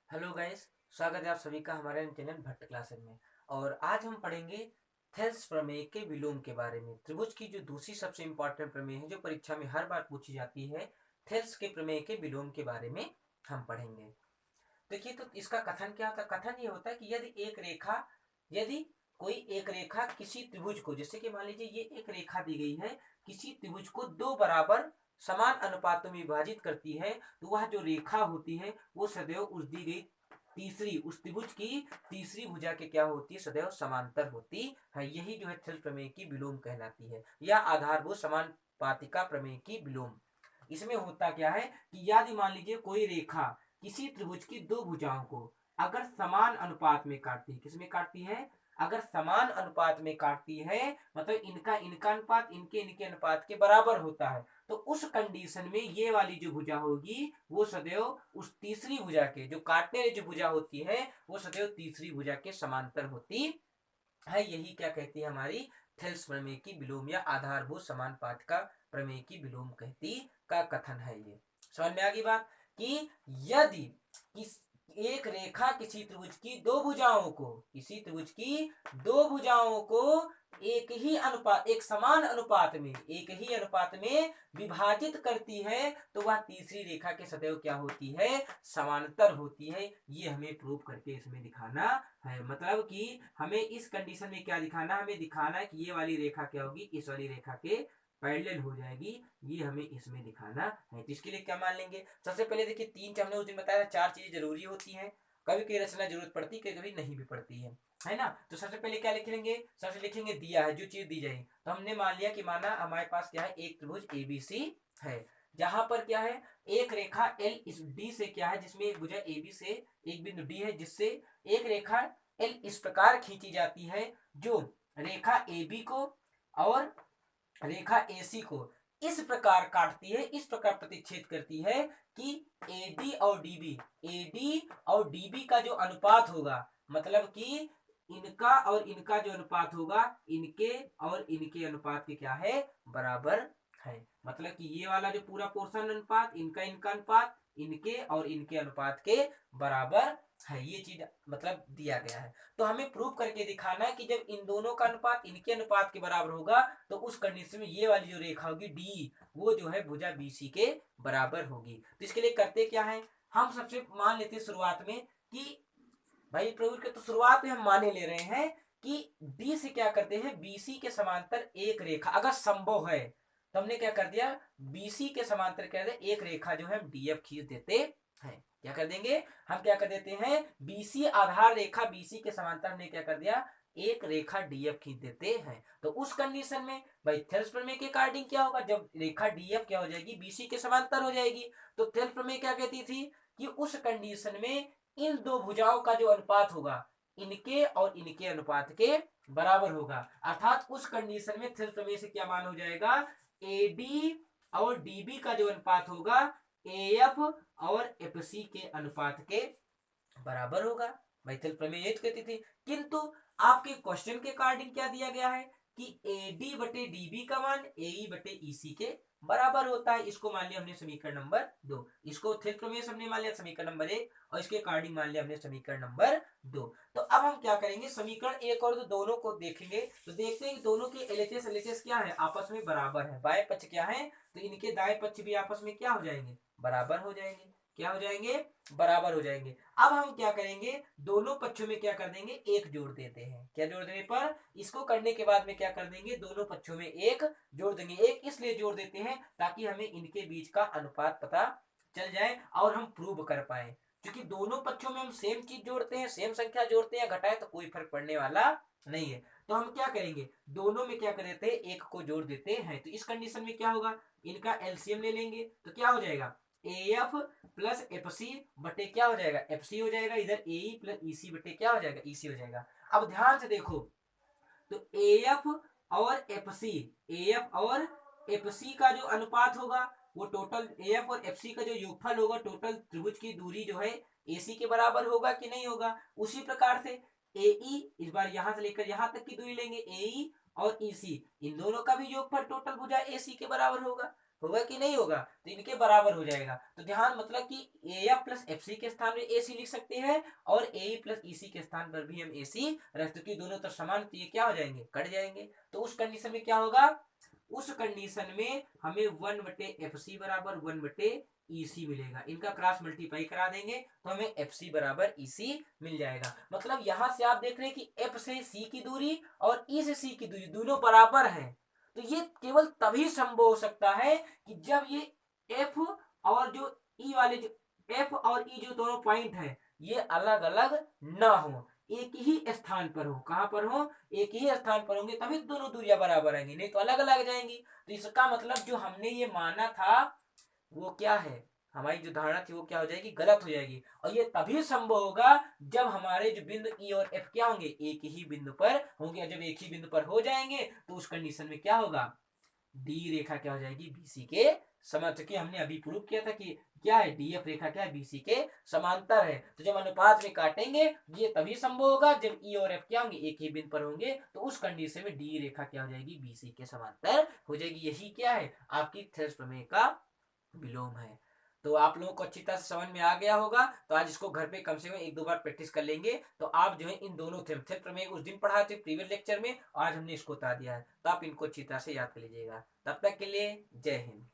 Hello guys. स्वागत है आप सभी का हमारे चैनल भट्ट क्लासेस में। और आज हम पढ़ेंगे थेल्स प्रमेय के विलोम के बारे में। त्रिभुज की जो दूसरी सबसे इंपॉर्टेंट प्रमेय है जो परीक्षा में हर बार पूछी जाती है, थेल्स के प्रमेय के विलोम के बारे में हम पढ़ेंगे। देखिए, तो इसका कथन क्या होता है। कथन ये होता है कि यदि कोई एक रेखा किसी त्रिभुज को, जैसे कि मान लीजिए ये एक रेखा दी गई है, किसी त्रिभुज को दो बराबर समान अनुपातों में विभाजित करती है, तो वह जो रेखा होती है वो सदैव उस दी गई उस त्रिभुज की तीसरी भुजा के क्या होती है, सदैव समांतर होती है। यही जो है थेल्स प्रमेय की विलोम कहलाती है, या आधारभूत समानुपातिका प्रमेय की विलोम। इसमें होता क्या है कि यदि मान लीजिए कोई रेखा किसी त्रिभुज की दो भुजाओं को अगर समान अनुपात में काटती है, किसमें काटती है, अगर समान अनुपात में काटती है, मतलब इनका इनका अनुपात इनके इनके अनुपात के बराबर होता है, तो उस कंडीशन में ये वाली जो भुजा होगी वो सदैव उस तीसरी भुजा के, जो काटने वाली जो भुजा होती है वो सदैव तीसरी भुजा के समांतर होती है। यही क्या कहती है, हमारी थेल्स प्रमेय की विलोम या आधारभूत समानुपातिका प्रमेय की विलोम कहती का कथन है। ये समझ में आ गई बात कि यदि किस एक रेखा किसी त्रिभुज की दो भुजाओं को एक ही अनुपात में विभाजित करती है, तो वह तीसरी रेखा के सदैव क्या होती है, समांतर होती है। ये हमें प्रूव करके इसमें दिखाना है। मतलब कि हमें इस कंडीशन में क्या दिखाना, हमें दिखाना है कि ये वाली रेखा क्या होगी, इस वाली रेखा के पैरेलल हो जाएगी। ये हमें इसमें दिखाना है। तो इसके लिए क्या मान लेंगे, सबसे पहले देखिए तीन, हमने उस दिन बताया चार चीजें जरूरी होती हैं। कभी कभी रचना जरूरत पड़ती है, कभी नहीं भी पड़ती है ना। तो सबसे पहले क्या लिख लेंगे, सबसे लिखेंगे दिया है, जो चीज दी जाए। तो हमने मान लिया कि माना हमारे पास क्या है, एक त्रिभुज एबीसी है, जहां पर क्या है, एक रेखा एल इस डी से क्या है, जिसमें एक भुजा ए बी से एक बिंदु डी है, जिससे एक रेखा एल इस प्रकार खींची जाती है, जो रेखा ए बी को और रेखा एसी को इस प्रकार काटती है, इस प्रकार प्रतिच्छेद करती है कि एडी और डीबी का जो अनुपात होगा, मतलब कि इनका और इनका जो अनुपात होगा, इनके और इनके अनुपात के क्या है, बराबर है। मतलब कि ये वाला जो पूरा पोर्शन अनुपात, इनका इनका अनुपात इनके और इनके अनुपात के बराबर है। ये चीज मतलब दिया गया है। तो हमें प्रूव करके दिखाना है कि जब इन दोनों का अनुपात इनके अनुपात के बराबर होगा, तो उस कंडीशन में ये वाली जो रेखा होगी डी, वो जो है भुजा बीसी के बराबर होगी। तो इसके लिए करते क्या है, हम सबसे मान लेते हैं शुरुआत में कि भाई प्रभु के, तो शुरुआत में हम माने ले रहे हैं कि डी से क्या करते हैं, बीसी के समांतर एक रेखा अगर संभव है, तो हमने क्या कर दिया, बीसी के समांतर क्या दिया, एक रेखा जो है डीएफ खींच देते हैं। क्या कर देंगे, हम क्या कर देते हैं, बीसी आधार रेखा बीसी के समांतर हमने क्या कर दिया, एक रेखा डीएफ खींच देते हैं। तो उस कंडीशन में भाई थेल्स प्रमेय के अकॉर्डिंग क्या होगा, जब रेखा डीएफ क्या हो जाएगी, बीसी के समांतर हो जाएगी। तो थेल्स प्रमेय क्या कहती थी कि उस कंडीशन में इन दो भुजाओं का जो अनुपात होगा, इनके और इनके अनुपात के बराबर होगा। अर्थात उस कंडीशन में थेल्स प्रमेय से क्या मान हो जाएगा, एडी और डीबी का जो अनुपात होगा, एएफ और एफसी के अनुपात के बराबर होगा। भाई थेल्स प्रमेय ये तो कहती थी। किंतु आपके क्वेश्चन के अकॉर्डिंग क्या दिया गया है कि एडी बटे डीबी का मान एई बटे ईसी के बराबर होता है। इसको मान लिया हमने समीकरण नंबर 2, इसको थेल्स प्रमेय से हमने मान लिया समीकरण नंबर 1, और इसके अकॉर्डिंग मान लिया हमने समीकरण नंबर 2। तो अब हम क्या करेंगे, समीकरण 1 और 2 दोनों को देखेंगे, तो देखते हैं कि दोनों के एलएचएस एलएचएस क्या है, आपस में बराबर है। बाएं पक्ष क्या है, तो इनके दाएं पक्ष भी आपस में क्या हो जाएंगे, बराबर हो जाएंगे। क्या हो जाएंगे, बराबर हो जाएंगे। अब हम क्या करेंगे, दोनों पक्षों में क्या कर देंगे, एक जोड़ देते हैं। क्या जोड़ देने पर, इसको करने के बाद में क्या कर देंगे, दोनों पक्षों में एक जोड़ देंगे। एक इसलिए जोड़ देते हैं ताकि हमें इनके बीच का अनुपात पता चल जाए और हम प्रूव कर पाए। क्योंकि दोनों पक्षों में हम सेम चीज जोड़ते हैं, सेम संख्या जोड़ते हैं, घटाए तो कोई फर्क पड़ने वाला नहीं है। तो हम क्या करेंगे, दोनों में क्या कर देते हैं, एक को जोड़ देते हैं। तो इस कंडीशन में क्या होगा, इनका एलसीएम ले लेंगे, तो क्या हो जाएगा, एफ प्लस एफ सी बटे क्या हो जाएगा, एफ सी हो जाएगा। इधर ए प्लस ई सी बटे क्या हो जाएगा, ई सी हो जाएगा। अब ध्यान से देखो, तो एफ और एफ सी, एफ और एफ सी का जो अनुपात होगा, वो टोटल एफ और एफ सी का जो योगफल होगा, टोटल त्रिभुज की दूरी जो है एसी के बराबर होगा कि नहीं होगा। उसी प्रकार से एई, इस बार यहां से लेकर यहां तक की दूरी लेंगे, एई और ईसी, इन दोनों का भी योगफल टोटल भुजा एसी के बराबर होगा। होगा कि नहीं होगा, तो इनके बराबर हो जाएगा। तो ध्यान मतलब कि A F plus F C के स्थान में ए सी लिख सकते हैं और ए ई प्लस ई सी के स्थान पर भी हम ए सी रख, क्योंकि दोनों तरफ समान, तो ये क्या हो जाएंगे, कट जाएंगे। तो उस कंडीशन में क्या होगा, उस कंडीशन में हमें 1/FC बराबर 1/EC मिलेगा। इनका क्रॉस मल्टीप्लाई करा देंगे तो हमें FC बराबर EC मिल जाएगा। मतलब यहां से आप देख रहे हैं कि F से C की दूरी और E से C की दूरी दोनों बराबर हैं। तो ये केवल तभी संभव हो सकता है कि जब ये F और जो E वाले जो F और E जो दोनों पॉइंट है ये अलग अलग ना हो, एक ही स्थान पर हो। कहां पर हो, एक ही स्थान पर होंगे तभी दोनों दूरियां बराबर आएंगी, नहीं तो अलग अलग जाएंगी। तो इसका मतलब जो हमने ये माना था वो क्या है, हमारी जो धारणा थी वो क्या हो जाएगी, गलत हो जाएगी। और ये तभी संभव होगा जब हमारे जो बिंदु ई और एफ क्या होंगे, एक ही बिंदु पर होंगे। जब एक ही बिंदु पर हो जाएंगे तो उस कंडीशन में क्या होगा, डी रेखा क्या हो जाएगी, बीसी के समान। क्योंकि हमने अभी प्रूव किया था कि क्या है, डीएफ रेखा क्या है, बीसी के समांतर है। तो जब अनुपात में काटेंगे ये तभी संभव होगा जब ई और एफ क्या होंगे, एक ही बिंदु पर होंगे। तो उस कंडीशन में डी रेखा क्या हो जाएगी, बीसी के समांतर हो जाएगी। यही क्या है, आपकी थेरेस प्रमेय का विलोम है। तो आप लोगों को अच्छी तरह से समझ में आ गया होगा। तो आज इसको घर पे कम से कम एक दो बार प्रैक्टिस कर लेंगे तो आप जो है इन दोनों थेरेस प्रमेय उस दिन पढ़ा थे प्रीवियस लेक्चर में, आज हमने इसको बता दिया है, तो आप इनको अच्छी तरह से याद कर लीजिएगा। तब तक के लिए जय हिंद।